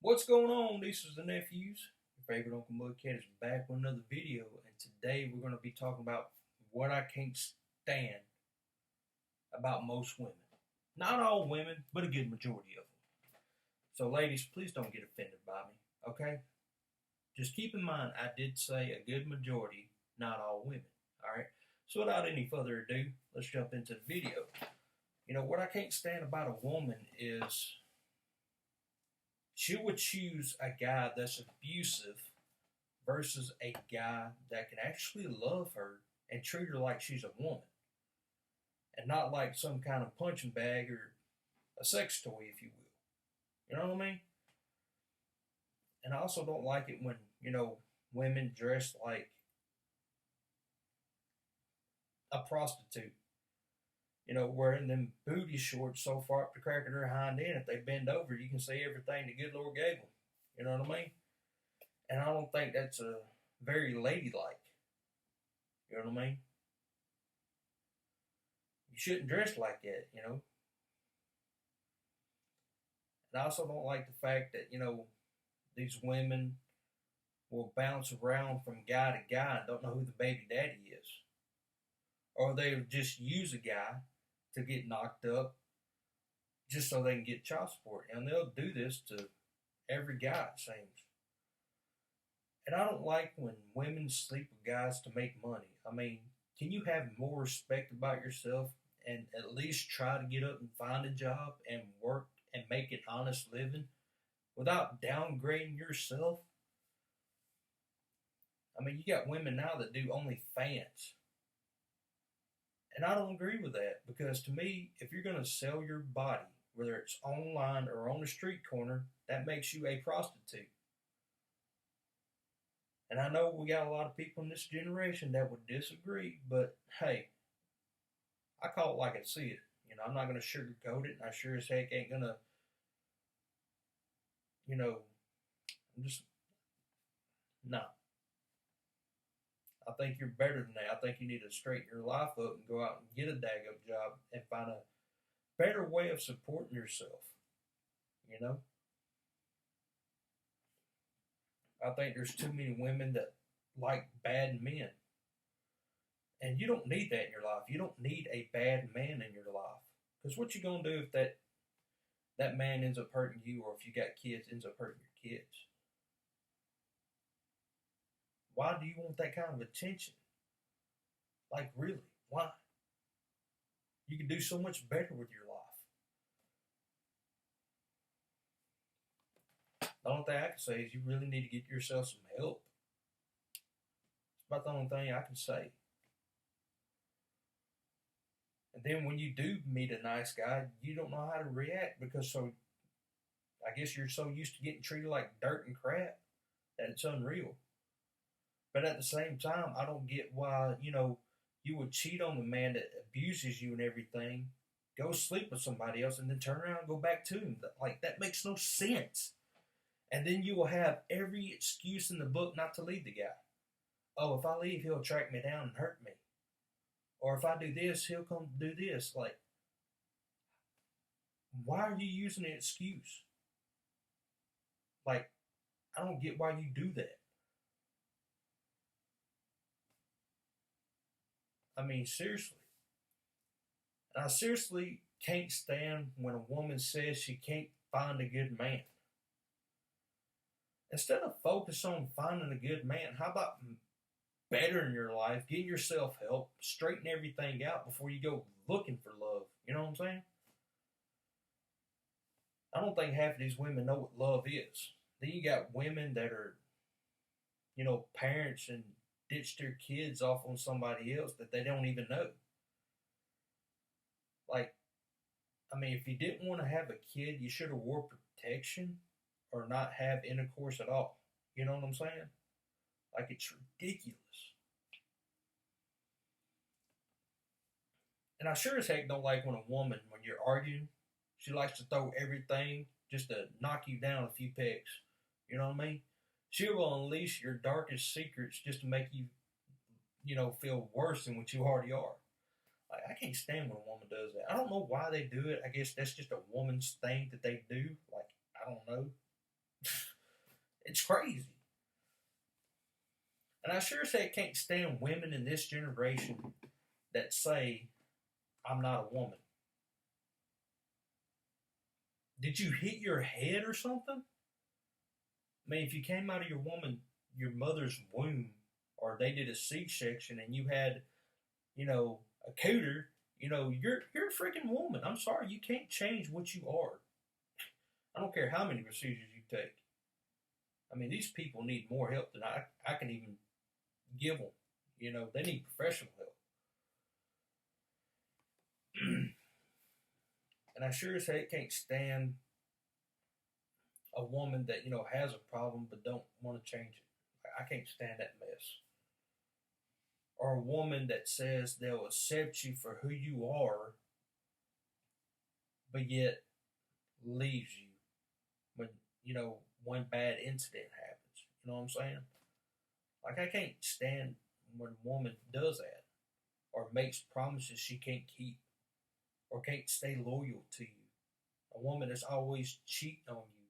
What's going on? This is the nephews. Your favorite Uncle Mudcat is back with another video, and today we're going to be talking about what I can't stand about most women. Not all women, but a good majority of them. So, ladies, please don't get offended by me, okay? Just keep in mind, I did say a good majority, not all women, alright? So, without any further ado, let's jump into the video. What I can't stand about a woman is she would choose a guy that's abusive versus a guy that can actually love her and treat her like she's a woman and not like some kind of punching bag or a sex toy, if you will. You know what I mean? And I also don't like it when, women dress like a prostitute. Wearing them booty shorts so far up the crack of their hind end, if they bend over, you can see everything the good Lord gave them. You know what I mean? And I don't think that's very ladylike. You know what I mean? You shouldn't dress like that. And I also don't like the fact that, these women will bounce around from guy to guy and don't know who the baby daddy is. Or they'll just use a guy to get knocked up just so they can get child support. And they'll do this to every guy, it seems. And I don't like when women sleep with guys to make money. I mean, can you have more respect about yourself and at least try to get up and find a job and work and make an honest living without downgrading yourself? I mean, you got women now that do OnlyFans. And I don't agree with that because to me, if you're going to sell your body, whether it's online or on the street corner, that makes you a prostitute. And I know we got a lot of people in this generation that would disagree, but hey, I call it like I see it. I'm not going to sugarcoat it, and I sure as heck ain't going to, I'm just, no. I think you're better than that. I think you need to straighten your life up and go out and get a dag-up job and find a better way of supporting yourself. I think there's too many women that like bad men. And you don't need that in your life. You don't need a bad man in your life. Because what you going to do if that man ends up hurting you, or if you got kids, ends up hurting your kids? Why do you want that kind of attention? Like, really? Why? You can do so much better with your life. The only thing I can say is you really need to get yourself some help. It's about the only thing I can say. And then when you do meet a nice guy, you don't know how to react because I guess you're so used to getting treated like dirt and crap that it's unreal. But at the same time, I don't get why, you would cheat on the man that abuses you and everything, go sleep with somebody else, and then turn around and go back to him. Like, that makes no sense. And then you will have every excuse in the book not to leave the guy. Oh, if I leave, he'll track me down and hurt me. Or if I do this, he'll come do this. Like, why are you using an excuse? Like, I don't get why you do that. I mean, seriously. And I seriously can't stand when a woman says she can't find a good man. Instead of focus on finding a good man, how about bettering your life, getting yourself help, straighten everything out before you go looking for love? You know what I'm saying? I don't think half of these women know what love is. Then you got women that are, parents and ditch their kids off on somebody else that they don't even know. Like, I mean, if you didn't want to have a kid, you should have wore protection or not have intercourse at all. You know what I'm saying? Like, it's ridiculous. And I sure as heck don't like when a woman, when you're arguing, she likes to throw everything just to knock you down a few pegs. You know what I mean? She will unleash your darkest secrets just to make you, feel worse than what you already are. Like, I can't stand when a woman does that. I don't know why they do it. I guess that's just a woman's thing that they do. Like, I don't know. It's crazy. And I sure say I can't stand women in this generation that say, I'm not a woman. Did you hit your head or something? I mean, if you came out of your mother's womb, or they did a C-section and you had, a cooter, you're a freaking woman. I'm sorry, you can't change what you are. I don't care how many procedures you take. I mean, these people need more help than I can even give them. They need professional help. And I sure as heck can't stand a woman that, has a problem but don't want to change it. I can't stand that mess. Or a woman that says they'll accept you for who you are, but yet leaves you when, one bad incident happens. You know what I'm saying? Like, I can't stand when a woman does that, or makes promises she can't keep, or can't stay loyal to you. A woman that's always cheating on you.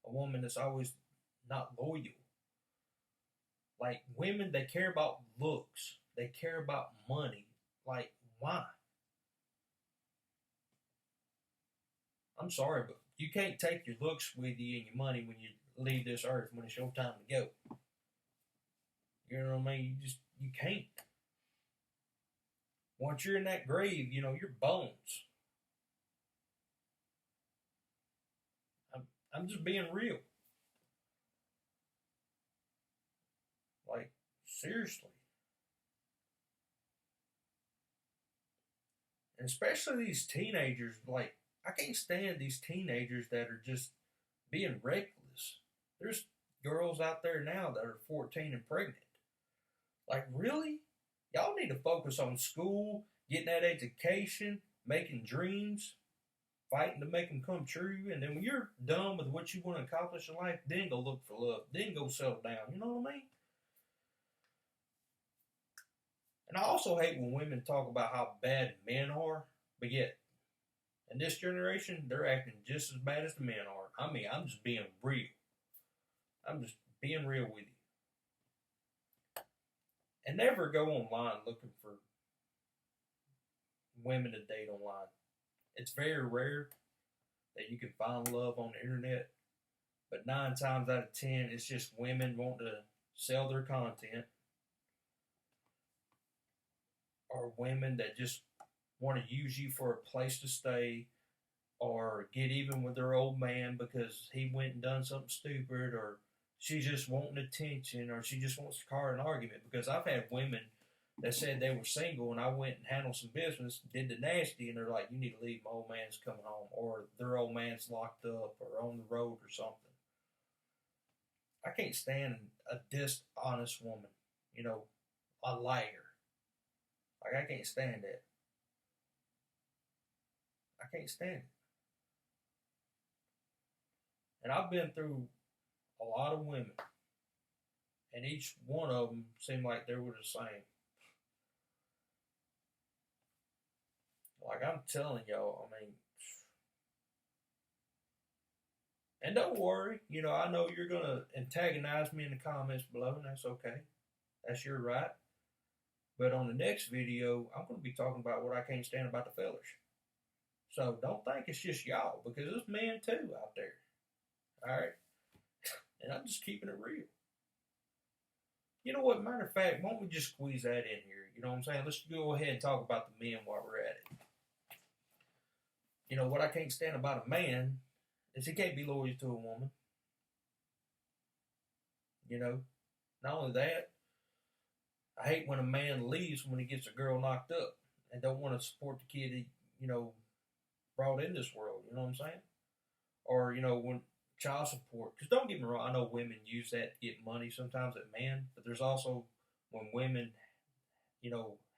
A woman that's always not loyal. Like, women, they care about looks. They care about money. Like, why? I'm sorry, but you can't take your looks with you and your money when you leave this earth, when it's your time to go. You know what I mean? You can't. Once you're in that grave, your bones. I'm just being real. Like, seriously. And especially these teenagers, like, I can't stand these teenagers that are just being reckless. There's girls out there now that are 14 and pregnant. Like, really? Y'all need to focus on school, getting that education, making dreams, fighting to make them come true. And then when you're done with what you want to accomplish in life, then go look for love. Then go settle down. You know what I mean? And I also hate when women talk about how bad men are, but yet, in this generation, they're acting just as bad as the men are. I mean, I'm just being real. I'm just being real with you. And never go online looking for women to date online. It's very rare that you can find love on the internet, but 9 times out of 10, it's just women wanting to sell their content, or women that just want to use you for a place to stay, or get even with their old man because he went and done something stupid, or she's just wanting attention, or she just wants to start an argument. Because I've had women that said they were single, and I went and handled some business, did the nasty, and they're like, you need to leave, my old man's coming home, or their old man's locked up, or on the road, or something. I can't stand a dishonest woman, a liar. Like, I can't stand that. I can't stand it. And I've been through a lot of women, and each one of them seemed like they were the same. Like, I'm telling y'all, I mean, and don't worry, I know you're going to antagonize me in the comments below, and that's okay. That's your right. But on the next video, I'm going to be talking about what I can't stand about the fellas. So don't think it's just y'all, because there's men too out there. All right? And I'm just keeping it real. You know what? Matter of fact, why don't we just squeeze that in here? You know what I'm saying? Let's go ahead and talk about the men while we're at it. What I can't stand about a man is he can't be loyal to a woman. Not only that, I hate when a man leaves when he gets a girl knocked up and don't want to support the kid he, brought in this world. You know what I'm saying? Or, when child support. Because don't get me wrong, I know women use that to get money sometimes at men, but there's also when women,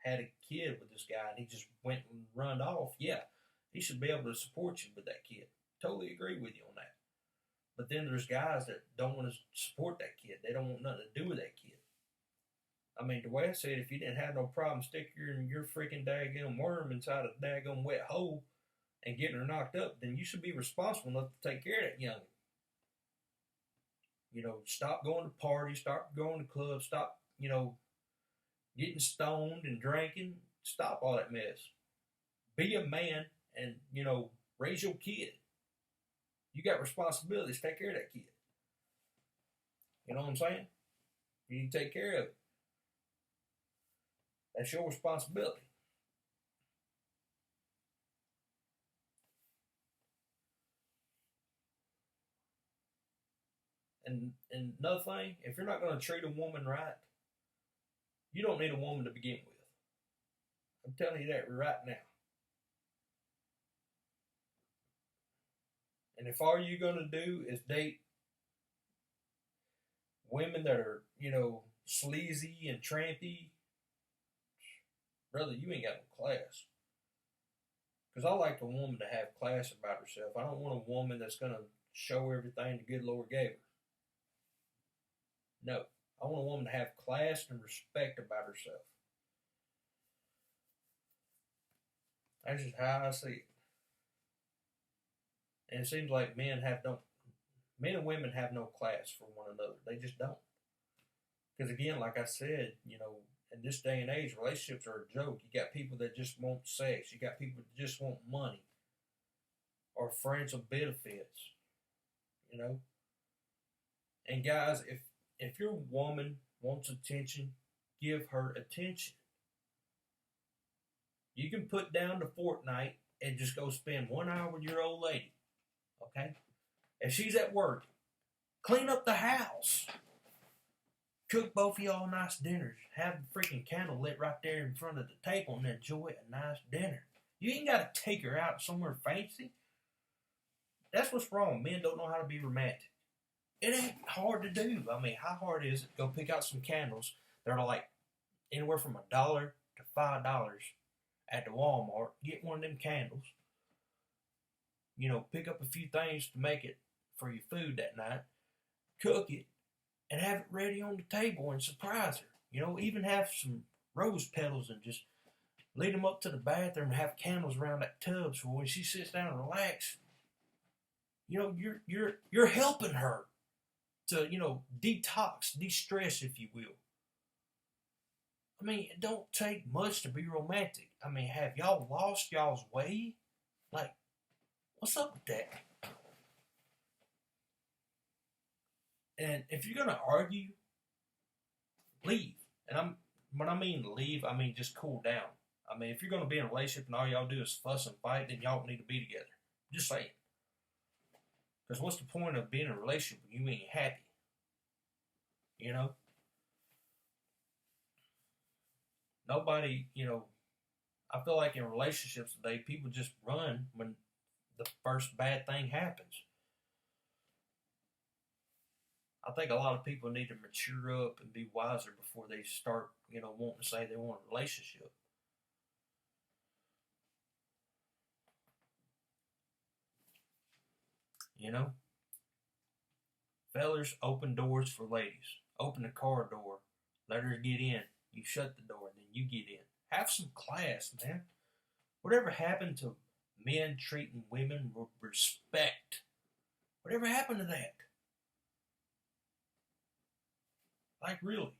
had a kid with this guy and he just went and run off. Yeah, he should be able to support you with that kid. Totally agree with you on that. But then there's guys that don't want to support that kid. They don't want nothing to do with that kid. I mean, the way I said, if you didn't have no problem sticking your freaking daggone worm inside a daggone wet hole and getting her knocked up, then you should be responsible enough to take care of that youngin'. Stop going to parties, stop going to clubs, stop, getting stoned and drinking. Stop all that mess. Be a man and, raise your kid. You got responsibilities. Take care of that kid. You know what I'm saying? You need to take care of it. That's your responsibility. And another thing, if you're not going to treat a woman right, you don't need a woman to begin with. I'm telling you that right now. And if all you're going to do is date women that are, sleazy and trampy, brother, you ain't got no class. Because I like a woman to have class about herself. I don't want a woman that's going to show everything the good Lord gave her. No. I want a woman to have class and respect about herself. That's just how I see it. And it seems like men and women have no class for one another. They just don't. Because again, like I said, in this day and age, relationships are a joke. You got people that just want sex. You got people that just want money. Or friends with benefits. And guys, if your woman wants attention, give her attention. You can put down the Fortnite and just go spend 1 hour with your old lady. Okay? If she's at work, clean up the house. Cook both of y'all nice dinners. Have the freaking candle lit right there in front of the table and enjoy a nice dinner. You ain't got to take her out somewhere fancy. That's what's wrong. Men don't know how to be romantic. It ain't hard to do. I mean, how hard is it to go pick out some candles that are like anywhere from $1 to $5 at the Walmart? Get one of them candles. Pick up a few things to make it for your food that night. Cook it and have it ready on the table and surprise her. Even have some rose petals and just lead them up to the bathroom and have candles around that tub so when she sits down and relax, you're helping her to, detox, de-stress, if you will. I mean, it don't take much to be romantic. I mean, have y'all lost y'all's way? Like, what's up with that? And if you're going to argue, leave. And when I mean leave, I mean just cool down. I mean, if you're going to be in a relationship and all y'all do is fuss and fight, then y'all need to be together. Just saying. Because what's the point of being in a relationship when you ain't happy? Nobody, I feel like in relationships today, people just run when the first bad thing happens. I think a lot of people need to mature up and be wiser before they start, wanting to say they want a relationship. Fellers, open doors for ladies. Open the car door. Let her get in. You shut the door and then you get in. Have some class, man. Whatever happened to men treating women with respect? Whatever happened to that? Like, really.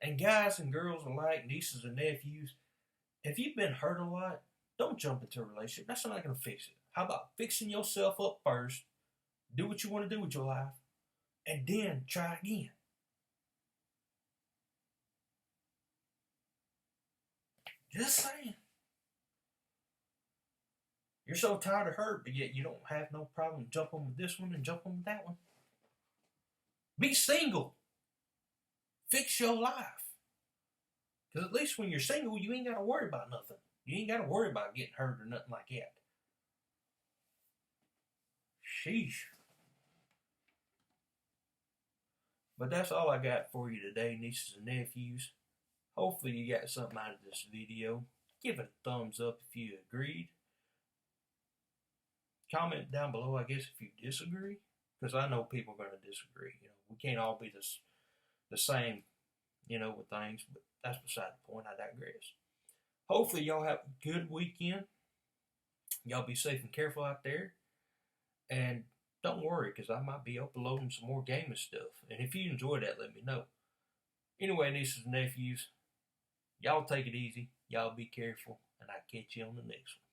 And guys and girls alike, nieces and nephews, if you've been hurt a lot, don't jump into a relationship. That's not going to fix it. How about fixing yourself up first, do what you want to do with your life, and then try again? Just saying. You're so tired of hurt, but yet you don't have no problem jumping with this one and jumping with that one. Be single. Fix your life. Because at least when you're single, you ain't got to worry about nothing. You ain't got to worry about getting hurt or nothing like that. Sheesh. But that's all I got for you today, nieces and nephews. Hopefully you got something out of this video. Give it a thumbs up if you agreed. Comment down below, I guess, if you disagree. Because I know people are going to disagree. We can't all be the same, with things. But that's beside the point. I digress. Hopefully y'all have a good weekend. Y'all be safe and careful out there. And don't worry, because I might be uploading some more gaming stuff. And if you enjoy that, let me know. Anyway, nieces and nephews, y'all take it easy. Y'all be careful. And I'll catch you on the next one.